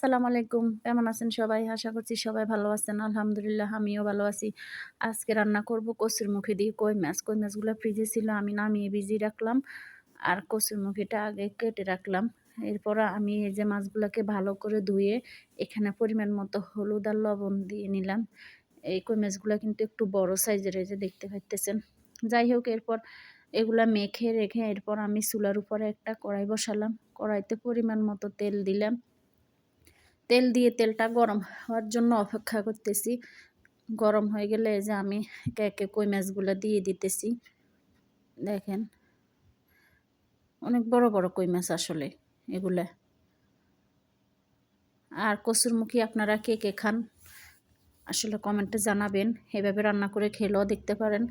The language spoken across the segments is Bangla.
আসসালামু আলাইকুম। কেমন আছেন সবাই? আশা করছি সবাই ভালো আছেন। আলহামদুলিল্লাহ আমিও ভালো আছি। আজকে রান্না করব কচুরমুখী দিয়ে কই মাছ। কই মাছগুলো ফ্রিজে ছিল আমি নামিয়ে ভিজিয়ে রাখলাম। আর কচুরমুখীটা আগে কেটে রাখলাম। এরপর আমি এই যে মাছগুলাকে ভালো করে ধুয়ে এখানে পরিমাণ মতো হলুদ আর লবণ দিয়ে নিলাম। এই কই মাছগুলা কিন্তু একটু বড় সাইজের, এই যে দেখতে পাইতেছেন। যাই হোক, এরপর এগুলা মেখে রেখে এরপর আমি চুলার উপরে একটা কড়াই বসালাম। কড়াইতে পরিমাণ মতো তেল দিলাম। তেল দিয়ে তেলটা গরম হওয়ার জন্য অপেক্ষা করতেছি। গরম হয়ে গেলে এই যে আমি একে একে কই মাছগুলো দিয়ে দিতেছি। দেখেন, অনেক বড় বড় কই মাছ আসলে এগুলা। আর কচুরমুখী আপনারা কে কে খান আসলে কমেন্টে জানাবেন। এভাবে রান্না করে খেলেও দেখতে পারেন,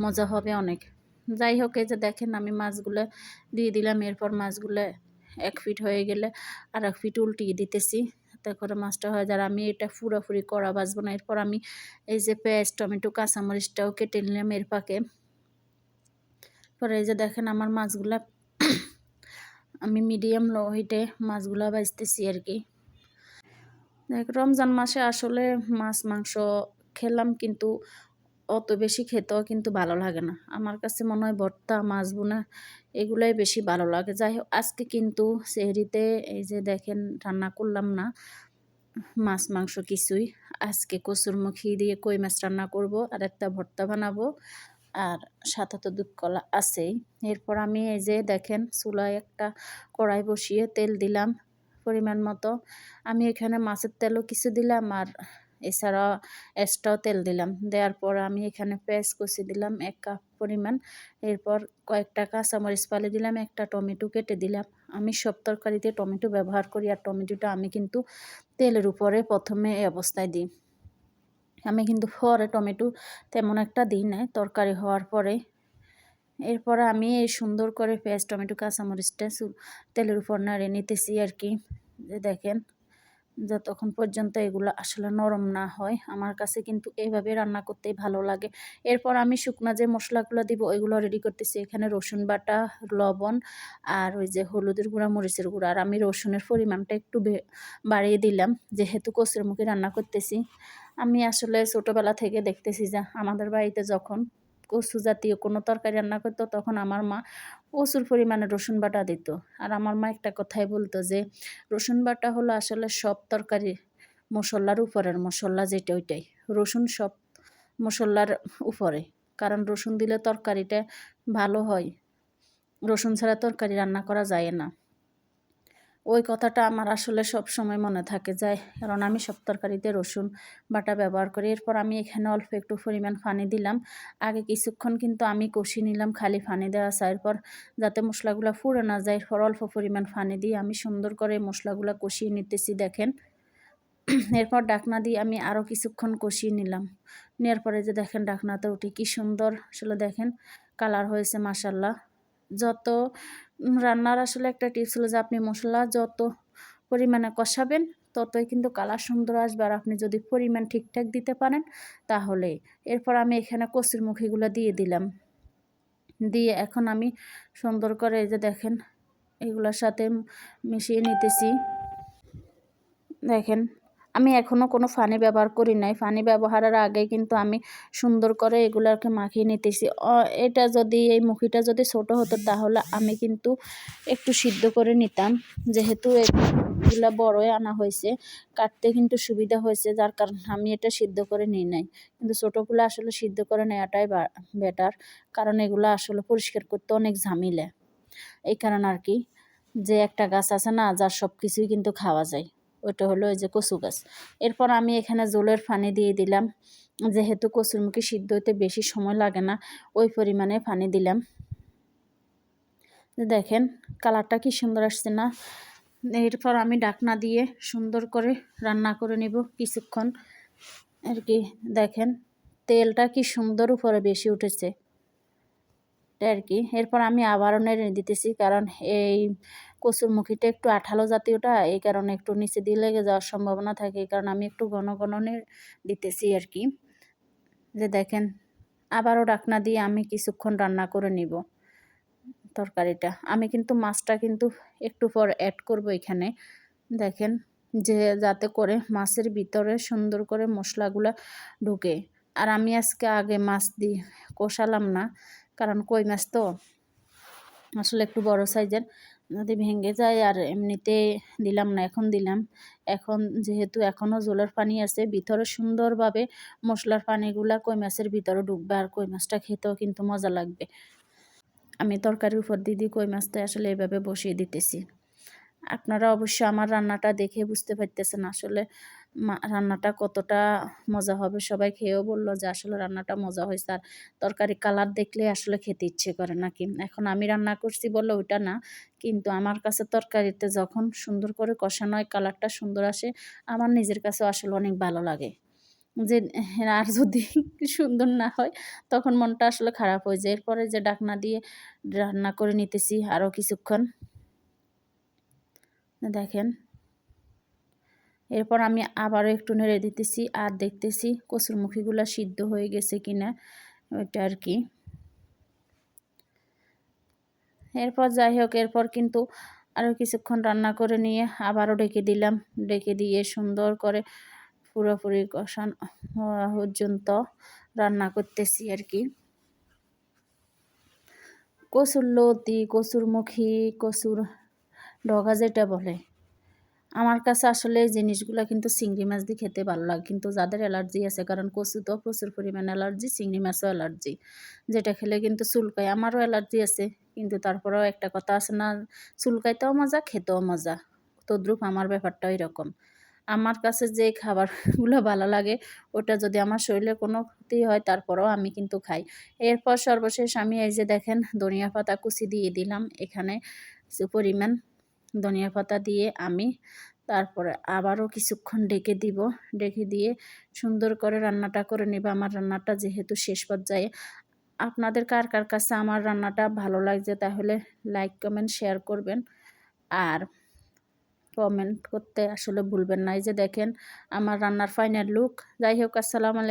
মজা হবে অনেক। যাই হোক, এই যে দেখেন আমি মাছগুলো দিয়ে দিলাম। এরপর মাছগুলো এক ফিট হয়ে গেলে আর এক ফিট উল্টিয়ে দিতেছি, তাতে করে মাছটা হয়ে যায়। আমি এটা পুরোপুরি কড়া ভাজবো না। এরপর আমি এই যে পেঁয়াজ, টমেটো, কাঁচামরিচটাও কেটে নিলাম এর পাকে। পরে এই যে দেখেন আমার মাছগুলা আমি মিডিয়াম লো হিটে মাছগুলা ভাজতেছি আর কি। রমজান মাসে আসলে মাছ মাংস খেলাম, কিন্তু অত বেশি খেতেও কিন্তু ভালো লাগে না। আমার কাছে মনে হয় ভর্তা, মাছ ভুনা এগুলাই বেশি ভালো লাগে। যাই হোক, আজকে কিন্তু সেহরিতে এই যে দেখেন রান্না করলাম না মাছ মাংস কিছুই। আজকে কচুরমুখী দিয়ে কই মাছ রান্না করব আর একটা ভর্তা বানাবো, আর সাথে তো দুধ কলা আছেই। এরপর আমি এই যে দেখেন চুলায় একটা কড়াই বসিয়ে তেল দিলাম পরিমাণ মতো। আমি এখানে মাছের তেলও কিছু দিলাম, আর এছাড়া এক্সট্রাও তেল দিলাম। দেওয়ার পর আমি এখানে পেঁয়াজ কুচি দিলাম 1 কাপ পরিমাণ। এরপর কয়েকটা কাঁচামরিচ ফালি দিলাম, একটা টমেটো কেটে দিলাম। আমি সব তরকারিতে টমেটো ব্যবহার করি, আর টমেটোটা আমি কিন্তু তেলের উপরে প্রথমে এই অবস্থায় দিই। আমি কিন্তু পরে টমেটো তেমন একটা দিই না তরকারি হওয়ার পরে। এরপরে আমি এই সুন্দর করে পেঁয়াজ, টমেটো, কাঁচামরিচটা তেলের উপর নাড়িয়ে নিতেছি আর কি। যে দেখেন, যতক্ষণ পর্যন্ত এগুলো আসলে নরম না হয়, আমার কাছে কিন্তু এইভাবে রান্না করতেই ভালো লাগে। এরপর আমি শুকনা যে মশলাগুলো দিব ওইগুলো রেডি করতেছি। এখানে রসুন বাটা, লবণ আর ওই যে হলুদের গুঁড়া, মরিচের গুঁড়া। আর আমি রসুনের পরিমাণটা একটু বাড়িয়ে দিলাম, যেহেতু কচুরমুখী রান্না করতেছি। আমি আসলে ছোটোবেলা থেকে দেখতেছি যে আমাদের বাড়িতে যখন কচু জাতীয় কোনো তরকারি রান্না করতো তখন আমার মা প্রচুর পরিমাণে রসুন বাটা দিত। আর আমার মা একটা কথাই বলতো যে রসুন বাটা হলো আসলে সব তরকারি মশলার উপরের মশলা, যেটা ওইটাই রসুন সব মশলার উপরে। কারণ রসুন দিলে তরকারিটা ভালো হয়, রসুন ছাড়া তরকারি রান্না করা যায় না। ওই কথাটা আমার আসলে সবসময় মনে থাকে যায়, কারণ আমি সব তরকারিতে রসুন বাটা ব্যবহার করি। এরপর আমি এখানে অল্প একটু পরিমাণ পানি দিলাম। আগে কিছুক্ষণ কিন্তু আমি কষিয়ে নিলাম খালি পানি দেওয়া আছে। এরপর যাতে মশলাগুলো পুড়ে না যায়, এরপর অল্প পরিমাণ পানি দিয়ে আমি সুন্দর করে মশলাগুলো কষিয়ে নিতেছি দেখেন। এরপর ডাকনা দিয়ে আমি আরও কিছুক্ষণ কষিয়ে নিলাম। নেওয়ার পরে যে দেখেন ডাকনাতে উঠে কি সুন্দর আসলে দেখেন কালার হয়েছে মাশাল্লাহ। যত রান্নার আসলে একটা টিপস হলো যে আপনি মশলা যত পরিমাণে কষাবেন ততই কিন্তু কালার সুন্দর আসবে, আর আপনি যদি পরিমাণ ঠিকঠাক দিতে পারেন তাহলে। এরপর আমি এখানে কচুরমুখীগুলো দিয়ে দিলাম। দিয়ে এখন আমি সুন্দর করে এই যে দেখেন এগুলোর সাথে মিশিয়ে নিতেছি। দেখেন, আমি এখনও কোনো পানি ব্যবহার করি নাই। পানি ব্যবহারের আগে কিন্তু আমি সুন্দর করে এগুলাকে মাখিয়ে নিতেছি। এটা যদি এই মুখিটা যদি ছোট হতো তাহলে আমি কিন্তু একটু সিদ্ধ করে নিতাম। যেহেতু এগুলা বড়ই আনা হয়েছে, কাটতে কিন্তু সুবিধা হয়েছে, যার কারণে আমি এটা সিদ্ধ করে নিই নাই। কিন্তু ছোটোগুলো আসলে সিদ্ধ করে নেওয়াটাই বেটার, কারণ এগুলো আসলে পরিষ্কার করতে অনেক ঝামেলা। এই কারণ আর কি, যে একটা গাছ আছে না যার সব কিছুই কিন্তু খাওয়া যায়, ওইটা হলো এই যে কচু গাছ। এরপর আমি এখানে জলের পানি দিয়ে দিলাম, যেহেতু কচুরমুখী সিদ্ধ হতে বেশি সময় লাগে না ওই পরিমাণে পানি দিলাম। দেখেন কালারটা কি সুন্দর আসছে না। এরপর আমি ঢাকনা দিয়ে সুন্দর করে রান্না করে নিব কিছুক্ষণ আর কি। দেখেন তেলটা কি সুন্দর উপরে বেশি উঠেছে আর কি। এরপর আমি আবারও নেড়ে দিতেছি, কারণ এই কচুরমুখীটা একটু আঠালো জাতীয়টা, এই কারণে একটু নিচে দিয়ে লেগে যাওয়ার সম্ভাবনা থাকে। এই কারণে আমি একটু ঘন ঘন নেড়ে দিতেছি আর কি। যে দেখেন আবারও ঢাকনা দিয়ে আমি কিছুক্ষণ রান্না করে নিব তরকারিটা। আমি কিন্তু মাছটা কিন্তু একটু পর অ্যাড করব এখানে। দেখেন যে যাতে করে মাছের ভিতরে সুন্দর করে মশলাগুলা ঢুকে। আর আমি আজকে আগে মাছ কষালাম না, কারণ কই মাছ তো আসলে একটু বড় সাইজের, যদি ভেঙে যায়, আর এমনিতে দিলাম না, এখন দিলাম। এখন যেহেতু এখনও জলের পানি আছে, ভিতরে সুন্দরভাবে মশলার পানিগুলা কই মাছের ভিতরে ঢুকবে, আর কই মাছটা খেতেও কিন্তু মজা লাগবে। আমি তরকারির উপর দিয়ে কই মাছটা আসলে এভাবে বসিয়ে দিতেছি। আপনারা অবশ্যই আমার রান্নাটা দেখে বুঝতে পারতেছেন আসলে রান্নাটা কতটা মজা হবে। সবাই খেয়েও বলল যে আসলে রান্নাটা মজা হয়েছে। আর তরকারির কালার দেখলে আসলে খেতে ইচ্ছে করে নাকি। এখন আমি রান্না করছি বলে ওইটা না। কিন্তু আমার কাছে তরকারিতে যখন সুন্দর করে কষানো হয়, কালারটা সুন্দর আসে, আমার নিজের কাছেও আসলে অনেক ভালো লাগে। যে আর যদি সুন্দর না হয়, তখন মনটা আসলে খারাপ হয়ে যায়। এরপরে যে ঢাকনা দিয়ে রান্না করে নিতেছি আরও কিছুক্ষণ। দেখেন, এরপর আমি আবারও একটু নেড়ে দিতেছি আর দেখতেছি কচুরমুখিগুলা সিদ্ধ হয়ে গেছে কিনা, ওইটা আর কি। এরপর যাই হোক, এরপর কিন্তু আরও কিছুক্ষণ রান্না করে নিয়ে আবারও ঢেকে দিলাম। ঢেকে দিয়ে সুন্দর করে পুরোপুরি কষানো হওয়া পর্যন্ত রান্না করতেছি আর কি। কচুর লতি, কচুরমুখী, কচুর ডগা যেটা বলে, আমার কাছে আসলে এই জিনিসগুলা কিন্তু চিংড়ি মাছ দিয়ে খেতে ভালো লাগে। কিন্তু যাদের অ্যালার্জি আছে, কারণ কচু তো প্রচুর পরিমাণে অ্যালার্জি, চিংড়ি মাছও অ্যালার্জি। যেটা খেলে কিন্তু চুলকায়। আমারও অ্যালার্জি আছে। কিন্তু তারপরেও একটা কথা আছে না, চুলকাইতেও মজা, খেতেও মজা। তদ্রূপ আমার ব্যাপারটা ঐরকম। আমার কাছে যে খাবারগুলো ভালো লাগে, ওটা যদি আমার শরীরে কোনো ক্ষতি হয়, তারপরেও আমি কিন্তু খাই। এরপর সর্বশেষ আমি এই যে দেখেন ধনিয়া পাতা কুচি দিয়ে দিলাম এখানে কিছু পরিমাণ। ধনিয়া পাতা দিয়ে আমি তারপরে আবারও কিছুক্ষণ ঢেকে দিব। ঢেকে দিয়ে সুন্দর করে রান্নাটা করে নেব। আমার রান্নাটা যেহেতু শেষ পর্যায়ে, আপনাদের কার কার কাছে আমার রান্নাটা ভালো লাগছে, তাহলে লাইক, কমেন্ট, শেয়ার করবেন। আর কমেন্ট করতে আসলে ভুলবেন না। এই যে দেখেন আমার রান্নার ফাইনাল লুক। যাই হোক, আসসালামু আলাইকুম।